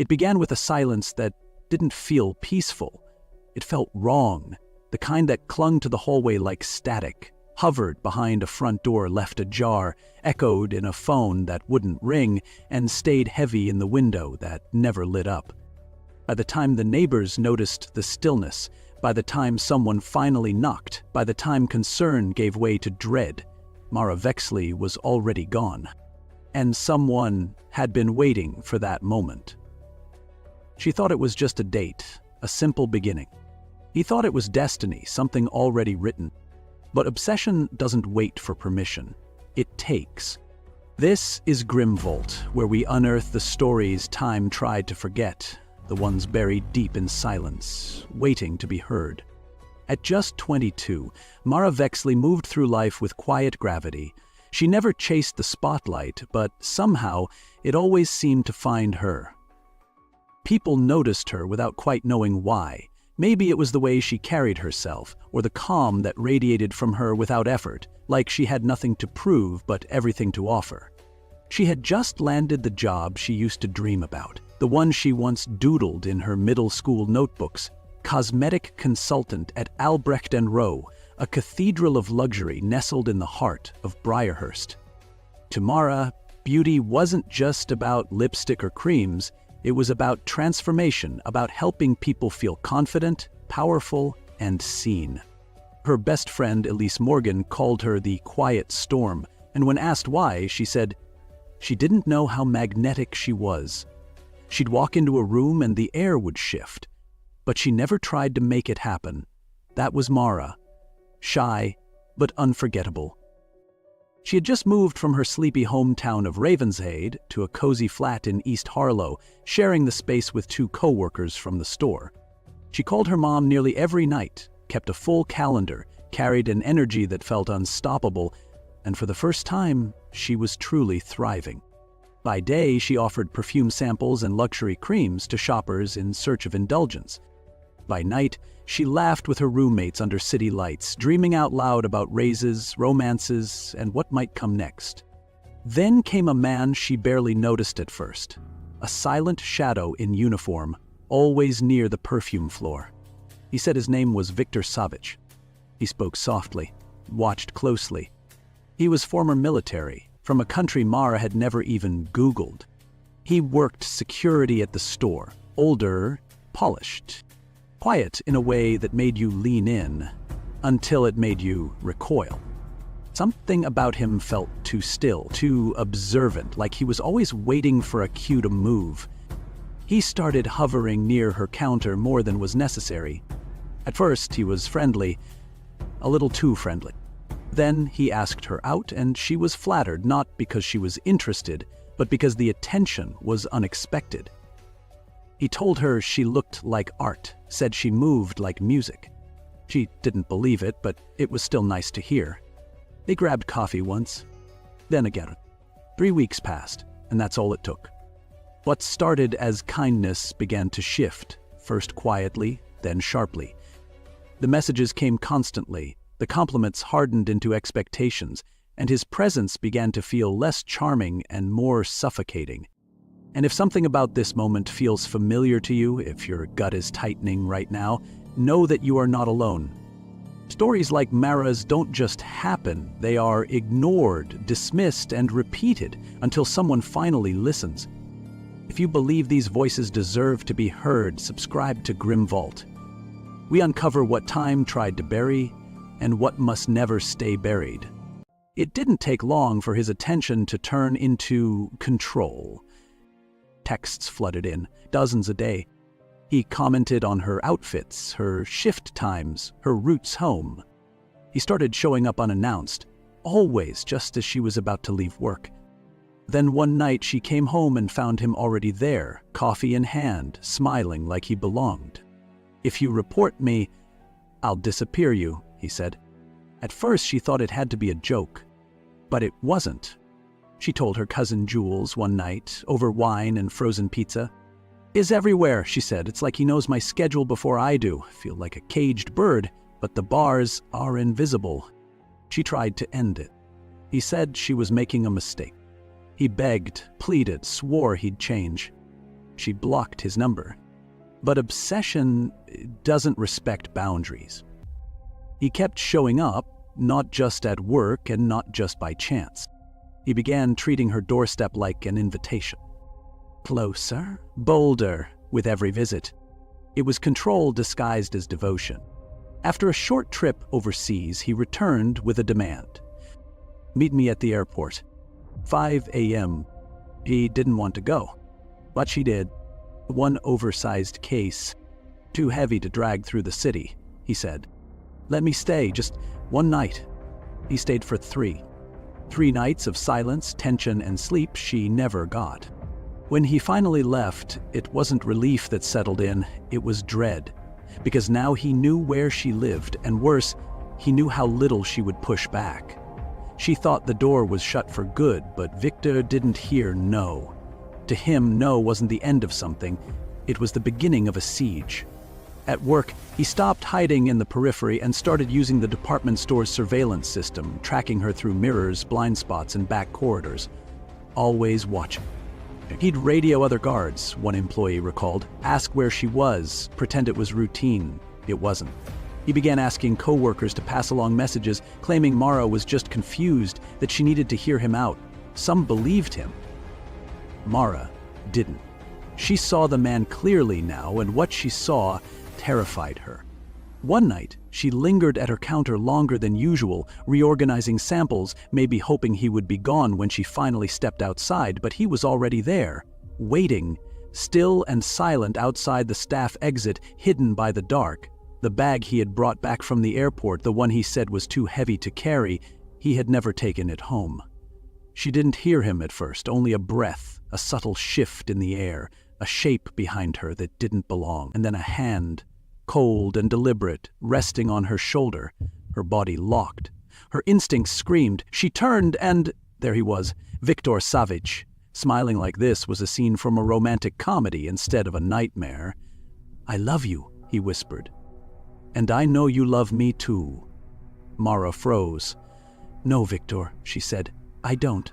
It began with a silence that didn't feel peaceful. It felt wrong, the kind that clung to the hallway like static, hovered behind a front door left ajar, echoed in a phone that wouldn't ring, and stayed heavy in the window that never lit up. By the time the neighbors noticed the stillness, by the time someone finally knocked, by the time concern gave way to dread, Mara Vexley was already gone. And someone had been waiting for that moment. She thought it was just a date, a simple beginning. He thought it was destiny, something already written. But obsession doesn't wait for permission. It takes. This is Grim Vault, where we unearth the stories time tried to forget, the ones buried deep in silence, waiting to be heard. At just 22, Mara Vexley moved through life with quiet gravity. She never chased the spotlight, but somehow it always seemed to find her. People noticed her without quite knowing why. Maybe it was the way she carried herself, or the calm that radiated from her without effort, like she had nothing to prove but everything to offer. She had just landed the job she used to dream about, the one she once doodled in her middle school notebooks, cosmetic consultant at Albrecht & Rowe, a cathedral of luxury nestled in the heart of Briarhurst. To Mara, beauty wasn't just about lipstick or creams. It was about transformation, about helping people feel confident, powerful, and seen. Her best friend, Elise Morgan, called her the quiet storm, and when asked why, she said she didn't know how magnetic she was. She'd walk into a room and the air would shift, but she never tried to make it happen. That was Mara. Shy, but unforgettable. She had just moved from her sleepy hometown of Ravenshead to a cozy flat in East Harlow, sharing the space with 2 co-workers from the store. She called her mom nearly every night, kept a full calendar, carried an energy that felt unstoppable, and for the first time, she was truly thriving. By day, she offered perfume samples and luxury creams to shoppers in search of indulgence. By night, she laughed with her roommates under city lights, dreaming out loud about raises, romances, and what might come next. Then came a man she barely noticed at first, a silent shadow in uniform, always near the perfume floor. He said his name was Viktor Savich. He spoke softly, watched closely. He was former military, from a country Mara had never even Googled. He worked security at the store, older, polished. Quiet in a way that made you lean in, until it made you recoil. Something about him felt too still, too observant, like he was always waiting for a cue to move. He started hovering near her counter more than was necessary. At first, he was friendly, a little too friendly. Then he asked her out, and she was flattered, not because she was interested, but because the attention was unexpected. He told her she looked like art, said she moved like music. She didn't believe it, but it was still nice to hear. They grabbed coffee once, then again. 3 weeks passed, and that's all it took. What started as kindness began to shift, first quietly, then sharply. The messages came constantly, the compliments hardened into expectations, and his presence began to feel less charming and more suffocating. And if something about this moment feels familiar to you, if your gut is tightening right now, know that you are not alone. Stories like Mara's don't just happen, they are ignored, dismissed, and repeated until someone finally listens. If you believe these voices deserve to be heard, subscribe to Grim Vault. We uncover what time tried to bury and what must never stay buried. It didn't take long for his attention to turn into control. Texts flooded in, dozens a day. He commented on her outfits, her shift times, her routes home. He started showing up unannounced, always just as she was about to leave work. Then one night she came home and found him already there, coffee in hand, smiling like he belonged. "If you report me, I'll disappear you," he said. At first she thought it had to be a joke, but it wasn't. She told her cousin Jules one night, over wine and frozen pizza. "Is everywhere," she said. "It's like he knows my schedule before I do. I feel like a caged bird, but the bars are invisible." She tried to end it. He said she was making a mistake. He begged, pleaded, swore he'd change. She blocked his number. But obsession doesn't respect boundaries. He kept showing up, not just at work and not just by chance. He began treating her doorstep like an invitation. Closer, bolder, with every visit. It was control disguised as devotion. After a short trip overseas, he returned with a demand. Meet me at the airport. 5 a.m. He didn't want to go, but she did. One oversized case, too heavy to drag through the city, he said. Let me stay, just one night. He stayed for 3. 3 nights of silence, tension, and sleep she never got. When he finally left, it wasn't relief that settled in, it was dread. Because now he knew where she lived, and worse, he knew how little she would push back. She thought the door was shut for good, but Victor didn't hear no. To him, no wasn't the end of something, it was the beginning of a siege. At work, he stopped hiding in the periphery and started using the department store's surveillance system, tracking her through mirrors, blind spots, and back corridors. Always watching. He'd radio other guards, one employee recalled, ask where she was, pretend it was routine. It wasn't. He began asking co-workers to pass along messages, claiming Mara was just confused, that she needed to hear him out. Some believed him. Mara didn't. She saw the man clearly now, and what she saw terrified her. One night, she lingered at her counter longer than usual, reorganizing samples, maybe hoping he would be gone when she finally stepped outside, but he was already there, waiting, still and silent outside the staff exit, hidden by the dark. The bag he had brought back from the airport, the one he said was too heavy to carry, he had never taken it home. She didn't hear him at first, only a breath, a subtle shift in the air, a shape behind her that didn't belong, and then a hand, cold and deliberate, resting on her shoulder, her body locked. Her instincts screamed. She turned and there he was, Victor Savage. Smiling like this was a scene from a romantic comedy instead of a nightmare. I love you, he whispered. And I know you love me too. Mara froze. No, Victor, she said. I don't.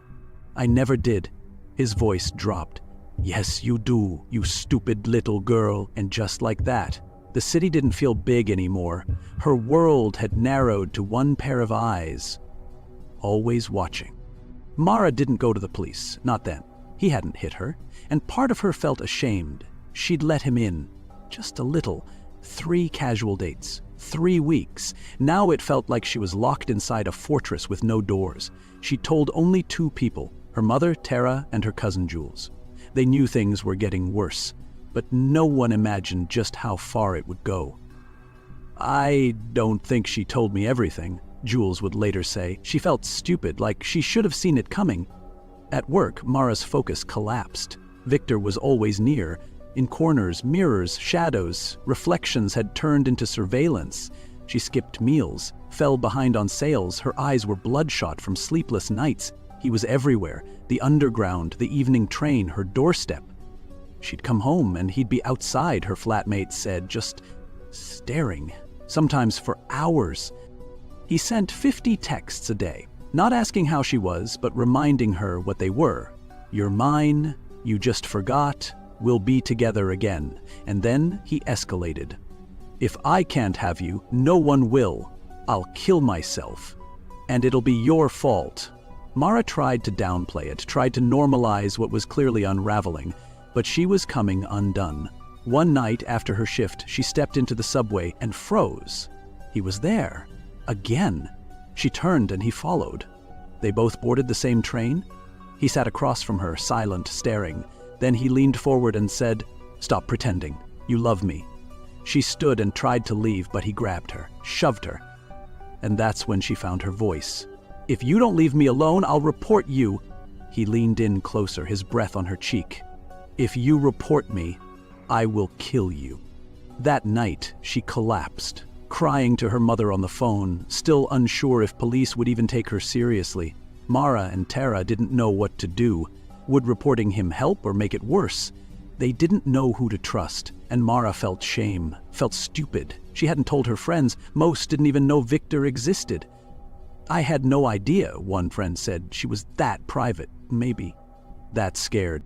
I never did. His voice dropped. Yes, you do, you stupid little girl. And just like that, the city didn't feel big anymore. Her world had narrowed to one pair of eyes, always watching. Mara didn't go to the police, not then. He hadn't hit her, and part of her felt ashamed. She'd let him in, just a little. 3 casual dates, 3 weeks. Now it felt like she was locked inside a fortress with no doors. She told only 2 people, her mother, Tara, and her cousin, Jules. They knew things were getting worse, but no one imagined just how far it would go. I don't think she told me everything, Jules would later say. She felt stupid, like she should have seen it coming. At work, Mara's focus collapsed. Victor was always near. In corners, mirrors, shadows, reflections had turned into surveillance. She skipped meals, fell behind on sales. Her eyes were bloodshot from sleepless nights. He was everywhere, the underground, the evening train, her doorstep. She'd come home and he'd be outside, her flatmate said, just staring, sometimes for hours. He sent 50 texts a day, not asking how she was, but reminding her what they were. You're mine, you just forgot, we'll be together again. And then he escalated. If I can't have you, no one will. I'll kill myself. And it'll be your fault. Mara tried to downplay it, tried to normalize what was clearly unraveling, but she was coming undone. One night after her shift, she stepped into the subway and froze. He was there. Again. She turned and he followed. They both boarded the same train. He sat across from her, silent, staring. Then he leaned forward and said, "Stop pretending. You love me." She stood and tried to leave, but he grabbed her, shoved her. And that's when she found her voice. "If you don't leave me alone, I'll report you." He leaned in closer, his breath on her cheek. "If you report me, I will kill you." That night, she collapsed, crying to her mother on the phone, still unsure if police would even take her seriously. Mara and Tara didn't know what to do. Would reporting him help or make it worse? They didn't know who to trust, and Mara felt shame, felt stupid. She hadn't told her friends. Most didn't even know Victor existed. "I had no idea," one friend said. "She was that private." Maybe. That scared.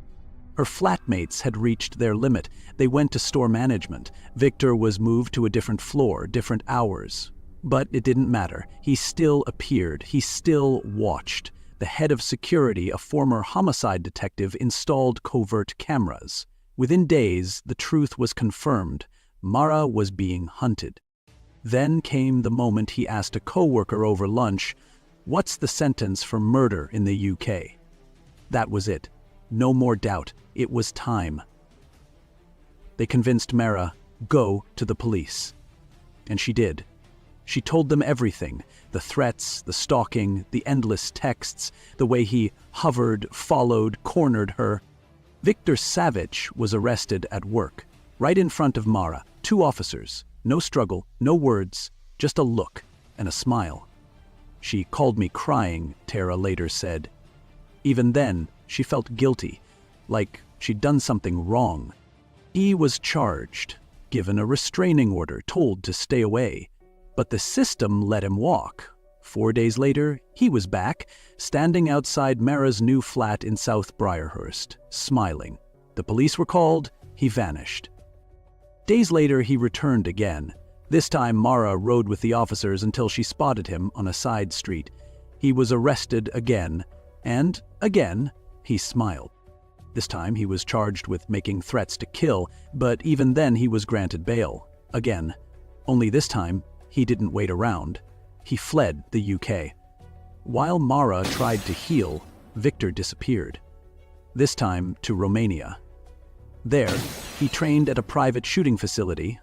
Her flatmates had reached their limit. They went to store management. Victor was moved to a different floor, different hours. But it didn't matter. He still appeared. He still watched. The head of security, a former homicide detective, installed covert cameras. Within days, the truth was confirmed. Mara was being hunted. Then came the moment he asked a coworker over lunch, "What's the sentence for murder in the UK?" That was it. No more doubt. It was time. They convinced Mara, "Go to the police." And she did. She told them everything, the threats, the stalking, the endless texts, the way he hovered, followed, cornered her. Victor Savage was arrested at work, right in front of Mara, 2 officers. No struggle, no words, just a look and a smile. "She called me crying," Tara later said. Even then, she felt guilty, like she'd done something wrong. He was charged, given a restraining order, told to stay away. But the system let him walk. 4 days later, he was back, standing outside Mara's new flat in South Briarhurst, smiling. The police were called, he vanished. Days later, he returned again. This time, Mara rode with the officers until she spotted him on a side street. He was arrested again, and again, he smiled. This time, he was charged with making threats to kill, but even then he was granted bail. Again. Only this time, he didn't wait around. He fled the UK. While Mara tried to heal, Victor disappeared. This time to Romania. There, he trained at a private shooting facility,